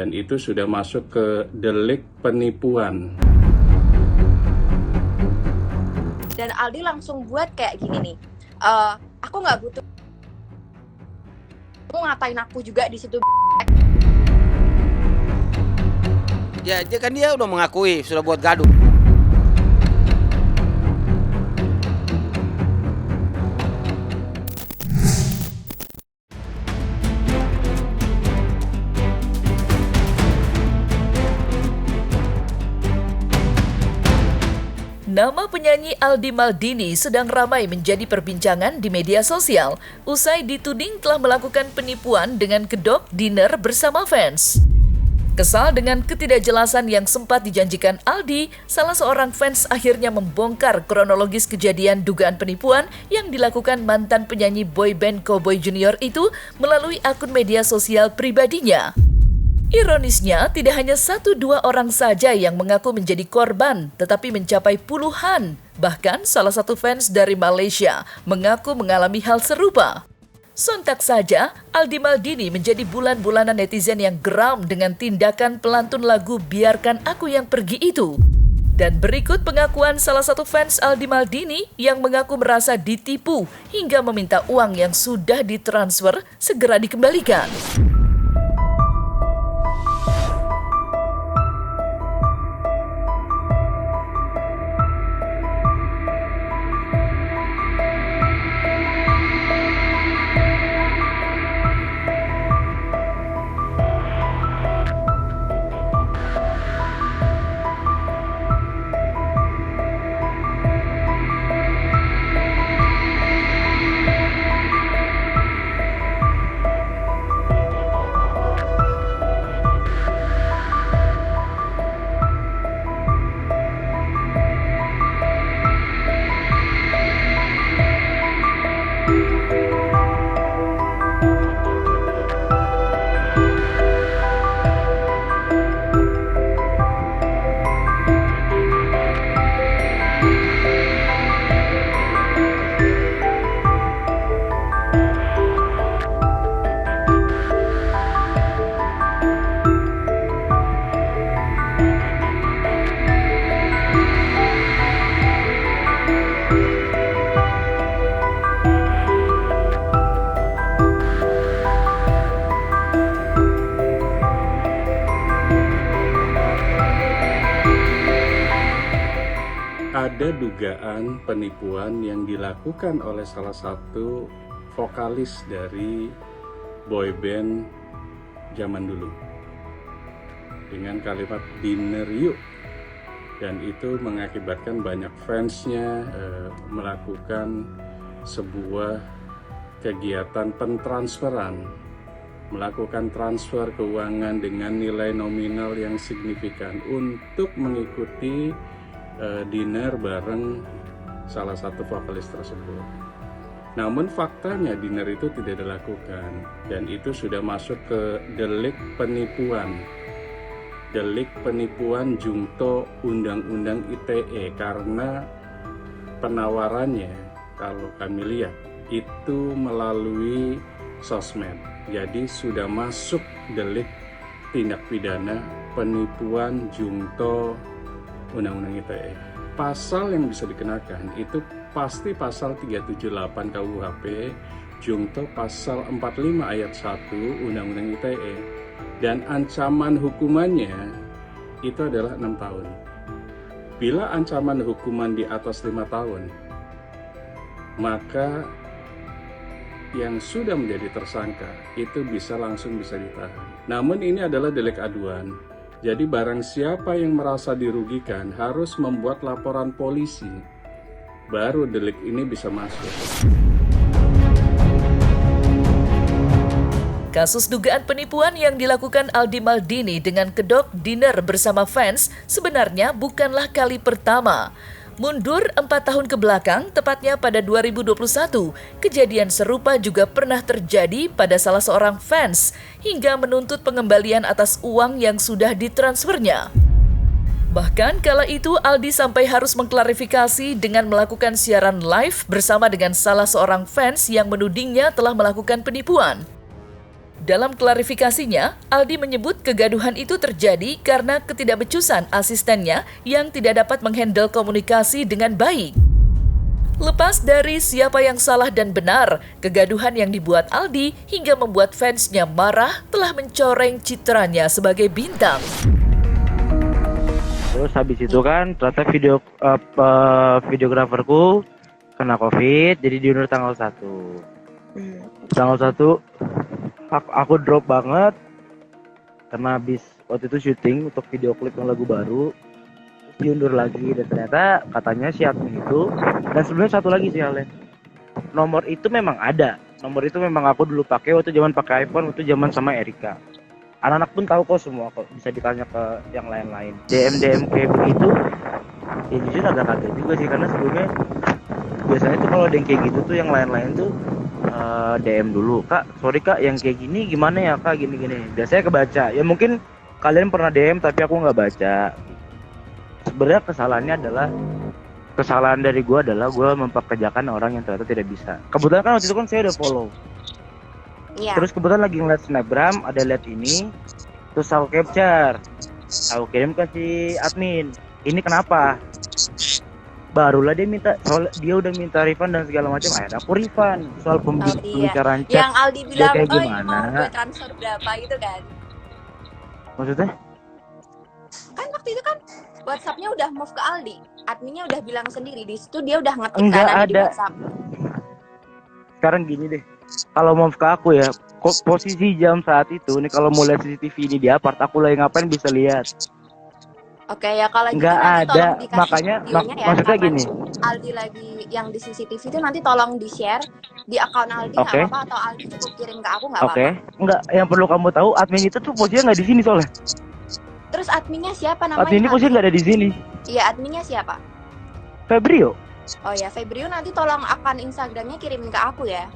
dan itu sudah masuk ke delik penipuan. Dan Aldi langsung buat kayak gini nih, aku nggak butuh aku ngatain aku juga di situ. Ya, dia udah mengakui sudah buat gaduh. Nama penyanyi Aldi Maldini sedang ramai menjadi perbincangan di media sosial usai dituding telah melakukan penipuan dengan kedok dinner bersama fans. Kesal dengan ketidakjelasan yang sempat dijanjikan Aldi, salah seorang fans akhirnya membongkar kronologis kejadian dugaan penipuan yang dilakukan mantan penyanyi boyband Cowboy Junior itu melalui akun media sosial pribadinya. Ironisnya, tidak hanya 1-2 orang saja yang mengaku menjadi korban, tetapi mencapai puluhan. Bahkan salah satu fans dari Malaysia mengaku mengalami hal serupa. Sontak saja, Aldi Maldini menjadi bulan-bulanan netizen yang geram dengan tindakan pelantun lagu Biarkan Aku Yang Pergi itu. Dan berikut pengakuan salah satu fans Aldi Maldini yang mengaku merasa ditipu hingga meminta uang yang sudah ditransfer segera dikembalikan. Ada dugaan penipuan yang dilakukan oleh salah satu vokalis dari boyband zaman dulu dengan kalimat dinner yuk, dan itu mengakibatkan banyak fansnya melakukan sebuah kegiatan pentransferan, melakukan transfer keuangan dengan nilai nominal yang signifikan untuk mengikuti dinner bareng salah satu vokalis tersebut. Namun faktanya dinner itu tidak dilakukan dan itu sudah masuk ke delik penipuan. Delik penipuan jungto Undang-Undang ITE karena penawarannya kalau kami lihat itu melalui sosmed. Jadi sudah masuk delik tindak pidana penipuan jungto Undang-Undang ITE. Pasal yang bisa dikenakan itu pasti pasal 378 KUHP jungto pasal 45 ayat 1 Undang-Undang ITE, dan ancaman hukumannya itu adalah 6 tahun. Bila ancaman hukuman di atas 5 tahun, maka yang sudah menjadi tersangka itu langsung bisa ditahan. Namun ini adalah delik aduan. Jadi barang siapa yang merasa dirugikan harus membuat laporan polisi, baru delik ini bisa masuk. Kasus dugaan penipuan yang dilakukan Aldi Maldini dengan kedok dinner bersama fans sebenarnya bukanlah kali pertama. Mundur 4 tahun ke belakang, tepatnya pada 2021, kejadian serupa juga pernah terjadi pada salah seorang fans hingga menuntut pengembalian atas uang yang sudah ditransfernya. Bahkan kala itu Aldi sampai harus mengklarifikasi dengan melakukan siaran live bersama dengan salah seorang fans yang menudingnya telah melakukan penipuan. Dalam klarifikasinya, Aldi menyebut kegaduhan itu terjadi karena ketidakbecusan asistennya yang tidak dapat menghandle komunikasi dengan baik. Lepas dari siapa yang salah dan benar, kegaduhan yang dibuat Aldi hingga membuat fansnya marah telah mencoreng citranya sebagai bintang. Terus habis itu kan ternyata videograferku kena COVID, jadi diundur tanggal 1. Tanggal 1 aku drop banget karena habis waktu itu syuting untuk video klip yang lagu baru. Terus diundur lagi dan ternyata katanya si admin itu, dan sebenarnya satu lagi sih halnya. Nomor itu memang ada. Nomor itu memang aku dulu pakai waktu zaman pakai iPhone, waktu zaman sama Erika. Anak-anak pun tahu kok semua kok, bisa ditanya ke yang lain-lain. DM kayak begitu, ya jujur agak kaget juga sih karena sebelumnya biasanya tuh kalau ada yang kayak gitu tuh yang lain-lain tuh DM dulu, Kak, sorry Kak, yang kayak gini gimana ya Kak, gini-gini. Biasanya kebaca, ya mungkin kalian pernah DM tapi aku nggak baca. Sebenarnya kesalahan dari gue adalah gue mempekerjakan orang yang ternyata tidak bisa. Kebetulan kan waktu itu kan saya udah follow. Iya. Terus kebetulan lagi ngeliat snapgram, ada lihat ini, terus aku capture, aku kirim ke si admin. Ini kenapa? Barulah dia minta, soal dia udah minta refund dan segala macam. Akhirnya aku refund soal pembicaraan chat. Yang Aldi bilang, kayak oh ini gimana? mau gue transfer berapa gitu kan? Maksudnya? Kan waktu itu kan WhatsApp-nya udah move ke Aldi, adminnya udah bilang sendiri di situ dia udah ngetik Enggak kanan di ada. WhatsApp. Sekarang gini deh, kalau mau ke aku ya, posisi jam saat itu nih kalau mau lihat CCTV ini di apart, aku lagi ngapain bisa lihat. Oke ya, kalau gitu Nggak nanti ada, tolong dikasih makanya videonya ya. maksudnya Kapan gini. Aldi lagi yang di CCTV itu nanti tolong di-share di akun Aldi nggak Oke. apa-apa, atau Aldi cukup kirim ke aku nggak Oke, apa-apa. enggak, yang perlu kamu tahu admin itu tuh posisinya nggak di sini soalnya. Terus adminnya siapa namanya? Admin ini posisinya nggak ada di sini. Iya, adminnya siapa? Febrio. Oh ya, Febrio, nanti tolong akun Instagramnya kirimin ke aku ya.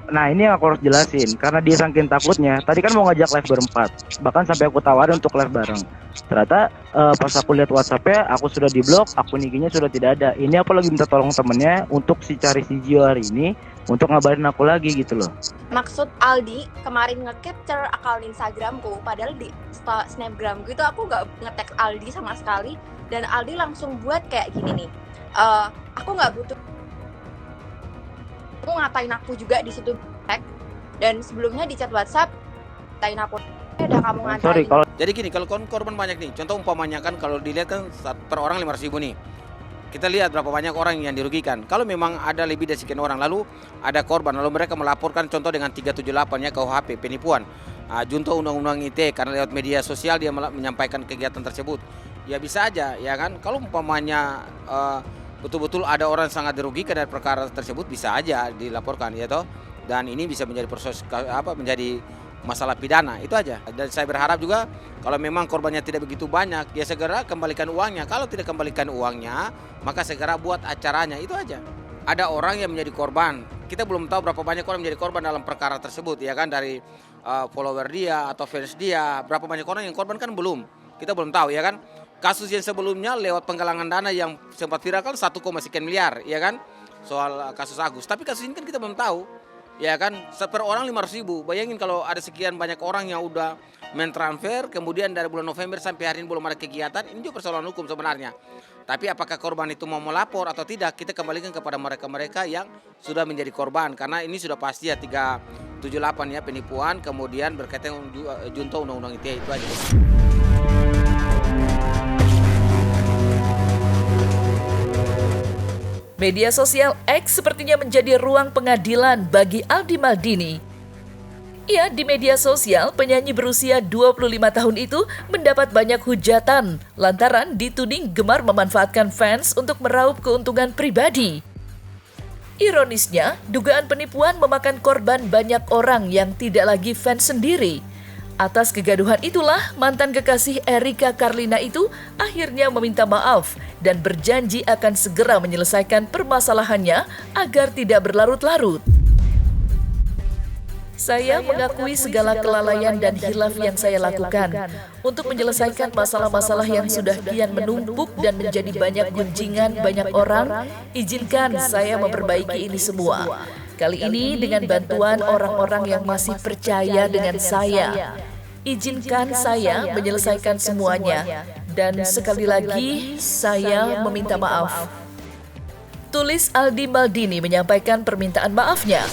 Nah ini yang aku harus jelasin, karena dia saking takutnya. Tadi kan mau ngajak live berempat, bahkan sampai aku tawarin untuk live bareng. Ternyata pas aku lihat WhatsApp-nya, aku sudah diblok, akun IG-nya sudah tidak ada. Ini aku lagi minta tolong temennya untuk cari si Gio hari ini untuk ngabarin aku lagi gitu loh. Maksud Aldi kemarin nge-capture akun Instagramku, padahal di snapgramku itu aku nggak nge-tag Aldi sama sekali, dan Aldi langsung buat kayak gini nih. Aku nggak butuh, aku ngatain aku juga di situ tag, dan sebelumnya di chat WhatsApp ngatain aku, udah kamu ngatain. Sorry kalau Jadi gini, kalau korban banyak nih, contoh umpamanya kan kalau dilihat kan per orang 500.000 nih. Kita lihat berapa banyak orang yang dirugikan. Kalau memang ada lebih dari sekian orang, lalu ada korban, lalu mereka melaporkan contoh dengan 378 ya KUHP, penipuan, junto undang-undang ITE, karena lewat media sosial dia menyampaikan kegiatan tersebut. Ya bisa aja, ya kan? Kalau umpamanya betul-betul ada orang sangat dirugikan dari perkara tersebut, bisa aja dilaporkan, ya toh. Dan ini bisa menjadi proses menjadi masalah pidana, itu aja. Dan saya berharap juga kalau memang korbannya tidak begitu banyak, ya segera kembalikan uangnya. Kalau tidak kembalikan uangnya, maka segera buat acaranya, itu aja. Ada orang yang menjadi korban, kita belum tahu berapa banyak orang menjadi korban dalam perkara tersebut, ya kan, dari follower dia atau fans dia, berapa banyak orang yang korban kan belum, kita belum tahu, ya kan. Kasus yang sebelumnya lewat penggalangan dana yang sempat viral kan 1, sekian miliar, ya kan, soal kasus Agus. Tapi kasus ini kan kita belum tahu, ya kan, per orang 500.000. Bayangin kalau ada sekian banyak orang yang udah mentransfer, kemudian dari bulan November sampai hari ini belum ada kegiatan, ini juga persoalan hukum sebenarnya. Tapi apakah korban itu mau melapor atau tidak, kita kembalikan kepada mereka-mereka yang sudah menjadi korban. Karena ini sudah pasti ya 378 ya, penipuan, kemudian berkaitan junto undang-undang ITE, itu aja. Media sosial X sepertinya menjadi ruang pengadilan bagi Aldi Maldini. Ia di media sosial, penyanyi berusia 25 tahun itu mendapat banyak hujatan lantaran dituding gemar memanfaatkan fans untuk meraup keuntungan pribadi. Ironisnya, dugaan penipuan memakan korban banyak orang yang tidak lagi fans sendiri. Atas kegaduhan itulah, mantan kekasih Erika Carlina itu akhirnya meminta maaf dan berjanji akan segera menyelesaikan permasalahannya agar tidak berlarut-larut. Saya mengakui segala kelalaian dan hilaf yang saya lakukan untuk menyelesaikan masalah-masalah yang sudah kian menumpuk dan menjadi banyak gunjingan banyak orang. Izinkan saya memperbaiki ini semua. Kali ini dengan bantuan orang-orang yang masih percaya dengan saya. Izinkan saya menyelesaikan semuanya. Dan sekali lagi saya meminta maaf. Tulis Aldi Maldini menyampaikan permintaan maafnya.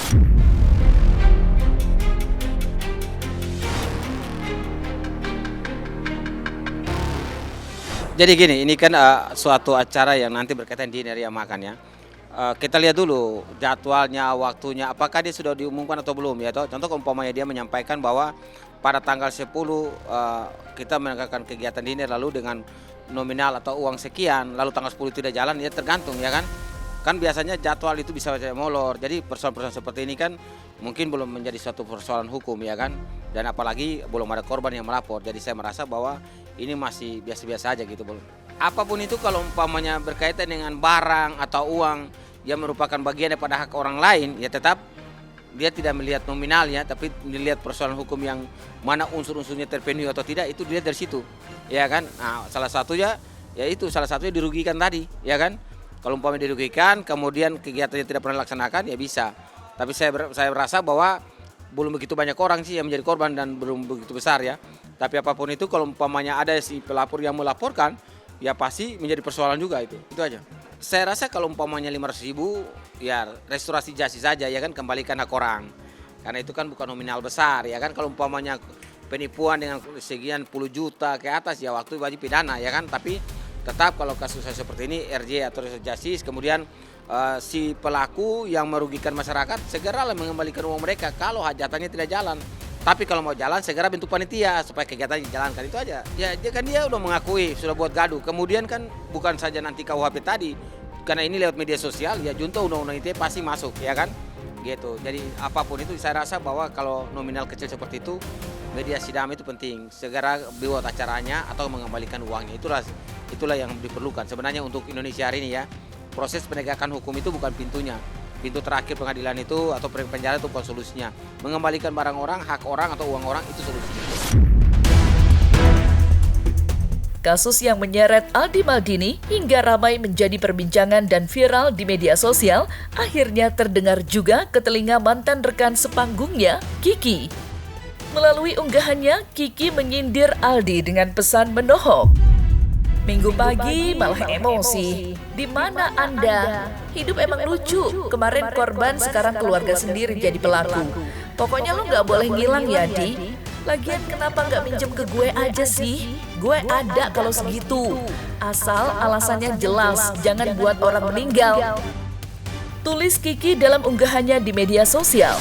Jadi gini, ini kan suatu acara yang nanti berkaitan dinner ya makan ya. Kita lihat dulu jadwalnya, waktunya, apakah dia sudah diumumkan atau belum ya. Contoh umpamanya dia menyampaikan bahwa pada tanggal 10 kita menegakkan kegiatan dinner lalu dengan nominal atau uang sekian, lalu tanggal 10 tidak jalan, ya tergantung ya kan. Kan biasanya jadwal itu bisa molor. Jadi persoalan-persoalan seperti ini kan mungkin belum menjadi suatu persoalan hukum ya kan. Dan apalagi belum ada korban yang melapor. Jadi saya merasa bahwa ini masih biasa-biasa aja gitu. Apapun itu kalau umpamanya berkaitan dengan barang atau uang yang merupakan bagian daripada hak orang lain, ya tetap dia tidak melihat nominalnya, tapi dilihat persoalan hukum yang mana unsur-unsurnya terpenuhi atau tidak, itu dilihat dari situ, ya kan. Nah, salah satunya dirugikan tadi, ya kan. Kalau umpamanya dirugikan, kemudian kegiatannya tidak pernah dilaksanakan, ya bisa. Tapi saya merasa bahwa belum begitu banyak orang sih yang menjadi korban dan belum begitu besar ya. Tapi apapun itu kalau umpamanya ada si pelapor yang melaporkan, ya pasti menjadi persoalan juga itu aja. Saya rasa kalau umpamanya 500.000 ya restorasi justice saja ya kan, kembalikan hak orang. Karena itu kan bukan nominal besar ya kan. Kalau umpamanya penipuan dengan sekian puluh juta ke atas ya waktu wajib pidana ya kan. Tapi tetap kalau kasus seperti ini RJ atau restoratif justice, kemudian si pelaku yang merugikan masyarakat segeralah mengembalikan uang mereka kalau hajatannya tidak jalan. Tapi kalau mau jalan segera bentuk panitia supaya kegiatannya dijalankan, itu aja. Ya dia kan dia udah mengakui sudah buat gaduh. Kemudian kan bukan saja nanti KUHP tadi, karena ini lewat media sosial ya junto undang-undang ITE pasti masuk ya kan. Gitu. Jadi apapun itu saya rasa bahwa kalau nominal kecil seperti itu mediasi damai itu penting. Segera buat acaranya atau mengembalikan uangnya. Itulah yang diperlukan sebenarnya untuk Indonesia hari ini ya. Proses penegakan hukum itu bukan pintunya. Pintu terakhir pengadilan itu atau penjara itu bukan solusinya. Mengembalikan barang orang, hak orang atau uang orang itu solusinya. Kasus yang menyeret Aldi Maldini hingga ramai menjadi perbincangan dan viral di media sosial akhirnya terdengar juga ke telinga mantan rekan sepanggungnya, Kiki. Melalui unggahannya, Kiki menyindir Aldi dengan pesan menohok. Minggu pagi malah emosi. Di mana Anda? Hidup emang lucu. Kemarin korban, sekarang keluarga sendiri jadi pelaku. Pokoknya lo nggak boleh ngilang ya, Di. Lagian kenapa nggak minjem ke gue aja sih? Gue ada kalau segitu. Asal alasannya jelas, jangan buat orang meninggal. Tulis Kiki dalam unggahannya di media sosial.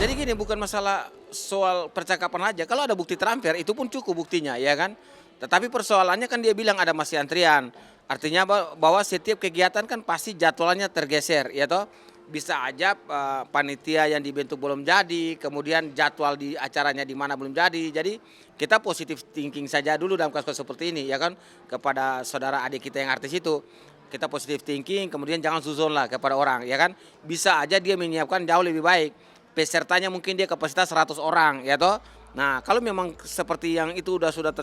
Jadi gini, bukan masalah soal percakapan aja. Kalau ada bukti transfer itu pun cukup buktinya ya kan. Tetapi persoalannya kan dia bilang ada masih antrian. Artinya bahwa setiap kegiatan kan pasti jadwalnya tergeser ya toh. Bisa aja panitia yang dibentuk belum jadi, kemudian jadwal di acaranya di mana belum jadi. Jadi kita positif thinking saja dulu dalam kasus seperti ini ya kan, kepada saudara adik kita yang artis itu. Kita positif thinking, kemudian jangan suzon lah kepada orang ya kan. Bisa aja dia menyiapkan jauh lebih baik. Pesertanya mungkin dia kapasitas 100 orang ya toh. Nah, kalau memang seperti yang itu sudah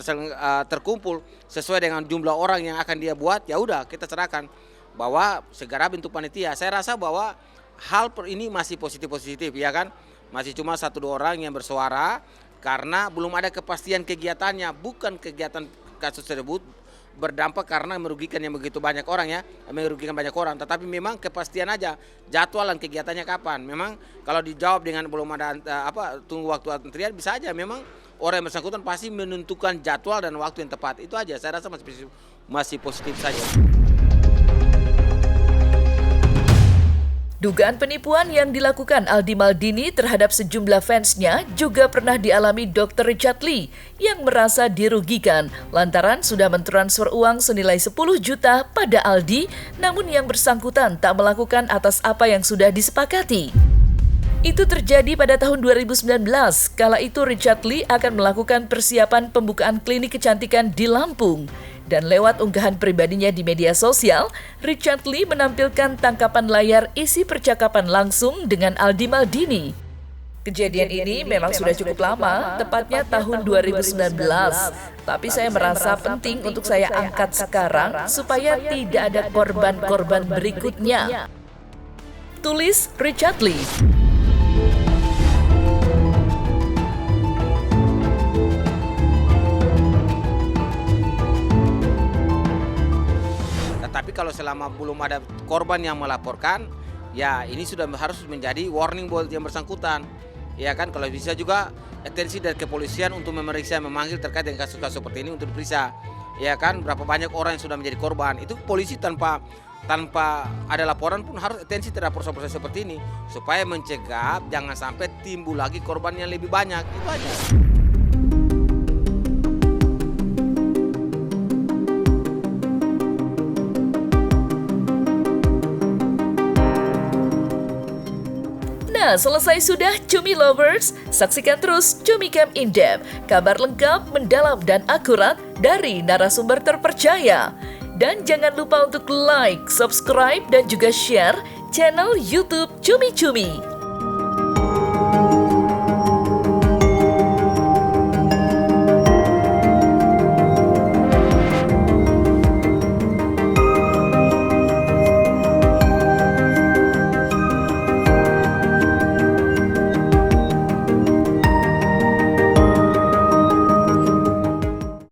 terkumpul sesuai dengan jumlah orang yang akan dia buat, ya udah kita serahkan bahwa segera bentuk panitia. Saya rasa bahwa hal ini masih positif ya kan. Masih cuma 1-2 orang yang bersuara karena belum ada kepastian kegiatannya, bukan kegiatan kasus tersebut berdampak karena merugikan yang begitu banyak orang ya, merugikan banyak orang, tetapi memang kepastian aja jadwal dan kegiatannya kapan. Memang kalau dijawab dengan belum ada tunggu waktu antrian, bisa aja memang orang yang bersangkutan pasti menentukan jadwal dan waktu yang tepat. Itu aja, saya rasa masih positif saja. Dugaan penipuan yang dilakukan Aldi Maldini terhadap sejumlah fansnya juga pernah dialami Dr. Richard Lee yang merasa dirugikan lantaran sudah mentransfer uang senilai 10 juta pada Aldi, namun yang bersangkutan tak melakukan atas apa yang sudah disepakati. Itu terjadi pada tahun 2019, kala itu Richard Lee akan melakukan persiapan pembukaan klinik kecantikan di Lampung. Dan lewat unggahan pribadinya di media sosial, Richard Lee menampilkan tangkapan layar isi percakapan langsung dengan Aldi Maldini. Kejadian ini memang sudah cukup lama, tepatnya tahun 2019. Tapi saya merasa penting untuk saya angkat sekarang supaya tidak ada korban-korban berikutnya. Tulis Richard Lee. Tapi kalau selama belum ada korban yang melaporkan, ya ini sudah harus menjadi warning buat yang bersangkutan. Ya kan, kalau bisa juga atensi dari kepolisian untuk memeriksa, memanggil terkait dengan kasus-kasus seperti ini untuk diperiksa. Ya kan, berapa banyak orang yang sudah menjadi korban. Itu polisi tanpa ada laporan pun harus atensi terhadap proses-proses seperti ini supaya mencegah jangan sampai timbul lagi korban yang lebih banyak. Itu aja. Nah, selesai sudah Cumi Lovers. Saksikan terus Cumi Camp In Depth, kabar lengkap, mendalam, dan akurat dari narasumber terpercaya. Dan jangan lupa untuk like, subscribe, dan juga share channel YouTube Cumi Cumi.